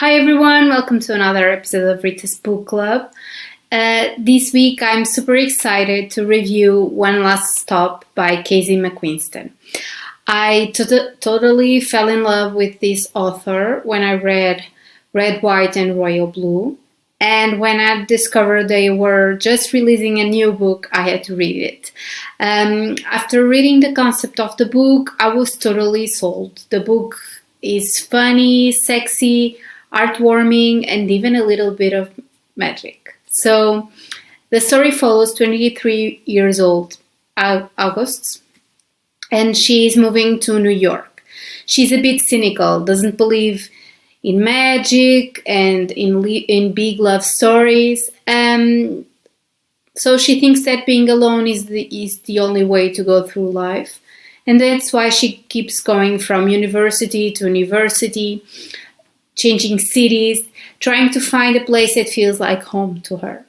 Hi everyone, welcome to another episode of Rita's Book Club. This week I'm super excited to review One Last Stop by Casey McQuiston. I totally fell in love with this author when I read Red, White and Royal Blue, and when I discovered they were just releasing a new book, I had to read it. After reading the concept of the book, I was totally sold. The book is funny, sexy, heartwarming, and even a little bit of magic. So the story follows 23 years old August, and she's moving to New York. She's a bit cynical, doesn't believe in magic and in big love stories. So she thinks that being alone is the only way to go through life. And that's why she keeps going from university to university, changing cities, trying to find a place that feels like home to her.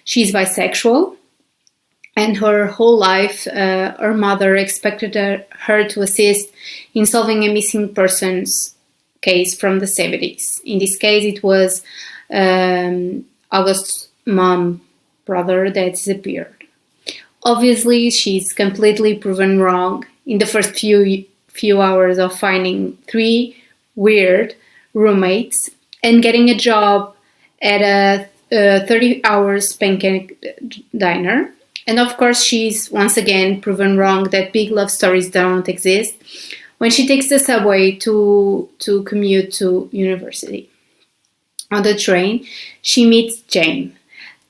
She's bisexual, and her whole life, her mother expected her to assist in solving a missing persons case from the 70s. In this case, it was August's brother that disappeared. Obviously, she's completely proven wrong in the first few hours of finding three weird roommates and getting a job at a 30 hours pancake diner. And of course, she's once again proven wrong that big love stories don't exist when she takes the subway to commute to university. On the train, she meets Jane.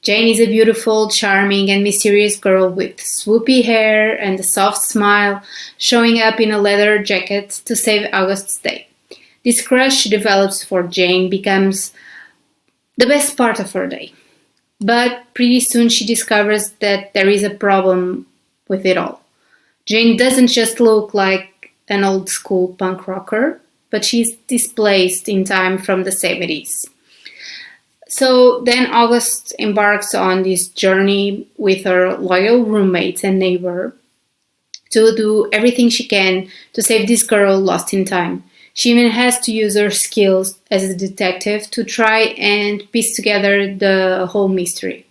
Jane is a beautiful, charming, and mysterious girl with swoopy hair and a soft smile, showing up in a leather jacket to save August's day. This crush she develops for Jane becomes the best part of her day. But pretty soon she discovers that there is a problem with it all. Jane doesn't just look like an old school punk rocker, but she's displaced in time from the 70s. So then August embarks on this journey with her loyal roommates and neighbor to do everything she can to save this girl lost in time. She even has to use her skills as a detective to try and piece together the whole mystery.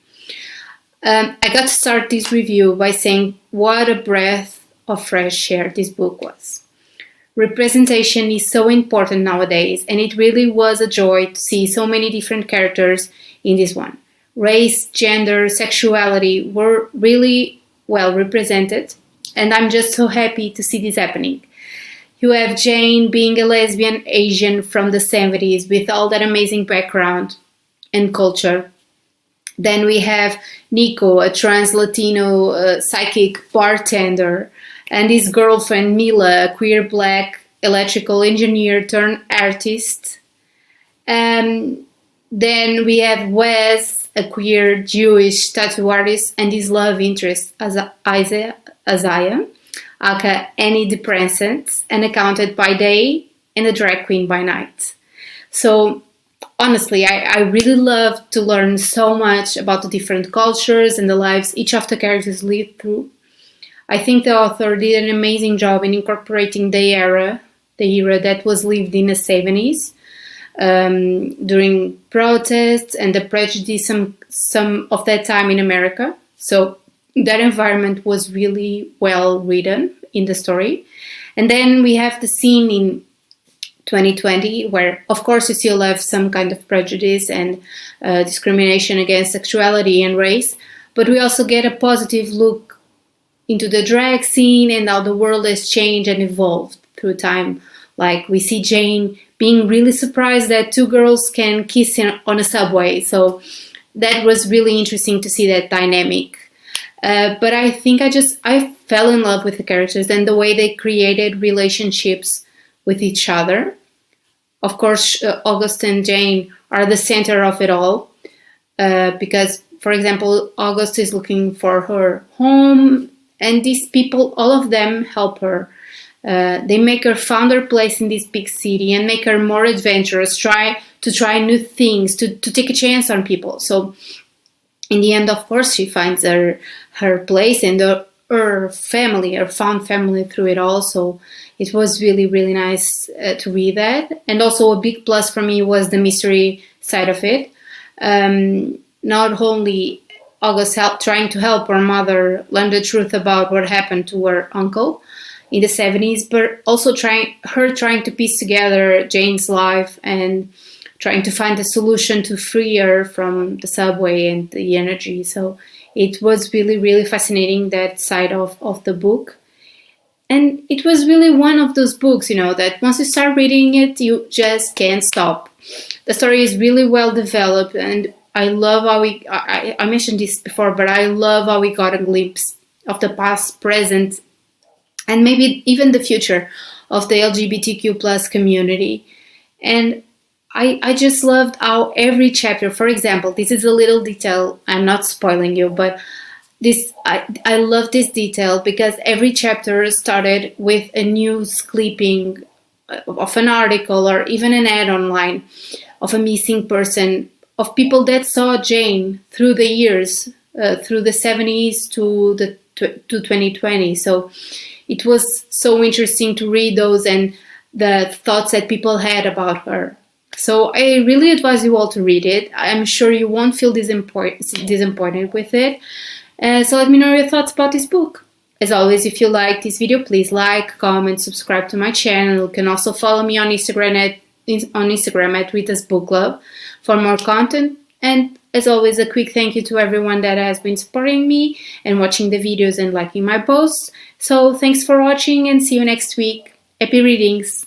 I got to start this review by saying what a breath of fresh air this book was. Representation is so important nowadays, and it really was a joy to see so many different characters in this one. Race, gender, sexuality were really well represented, and I'm just so happy to see this happening. You have Jane being a lesbian Asian from the 70s with all that amazing background and culture. Then we have Nico, a trans Latino psychic bartender, and his girlfriend Mila, a queer black electrical engineer turned artist. Then we have Wes, a queer Jewish tattoo artist, and his love interest Isaiah, aka antidepressant, and accounted by day, and a drag queen by night. So honestly, I really love to learn so much about the different cultures and the lives each of the characters live through. I think the author did an amazing job in incorporating the era that was lived in the 70s, during protests and the prejudice some of that time in America. So that environment was really well written in the story. And then we have the scene in 2020 where, of course, you still have some kind of prejudice and discrimination against sexuality and race, but we also get a positive look into the drag scene and how the world has changed and evolved through time. Like we see Jane being really surprised that two girls can kiss on a subway. So that was really interesting to see that dynamic. But I think I fell in love with the characters and the way they created relationships with each other. Of course, August and Jane are the center of it all, because, for example, August is looking for her home, and these people, all of them help her. They make her found her place in this big city and make her more adventurous, try new things, to take a chance on people. So in the end, of course, she finds her place and her family, her found family through it all. So It was really, really nice to read that. And also a big plus for me was the mystery side of it. Not only August trying to help her mother learn the truth about what happened to her uncle in the 70s, but also trying to piece together Jane's life and trying to find a solution to free her from the subway and the energy. So it was really, really fascinating, that side of the book. And it was really one of those books, that once you start reading it, you just can't stop. The story is really well developed, and I love how I mentioned this before, but I love how we got a glimpse of the past, present, and maybe even the future of the LGBTQ plus community. And I just loved how every chapter, for example, this is a little detail, I'm not spoiling you, but I love this detail because every chapter started with a news clipping of an article or even an ad online of a missing person, of people that saw Jane through the years, through the 70s to 2020. So it was so interesting to read those and the thoughts that people had about her. So I really advise you all to read it. I'm sure you won't feel disappointed with it. So let me know your thoughts about this book. As always, if you like this video, please like, comment, subscribe to my channel. You can also follow me on Instagram at Rita's Book Club for more content. And as always, a quick thank you to everyone that has been supporting me and watching the videos and liking my posts. So thanks for watching and see you next week. Happy readings!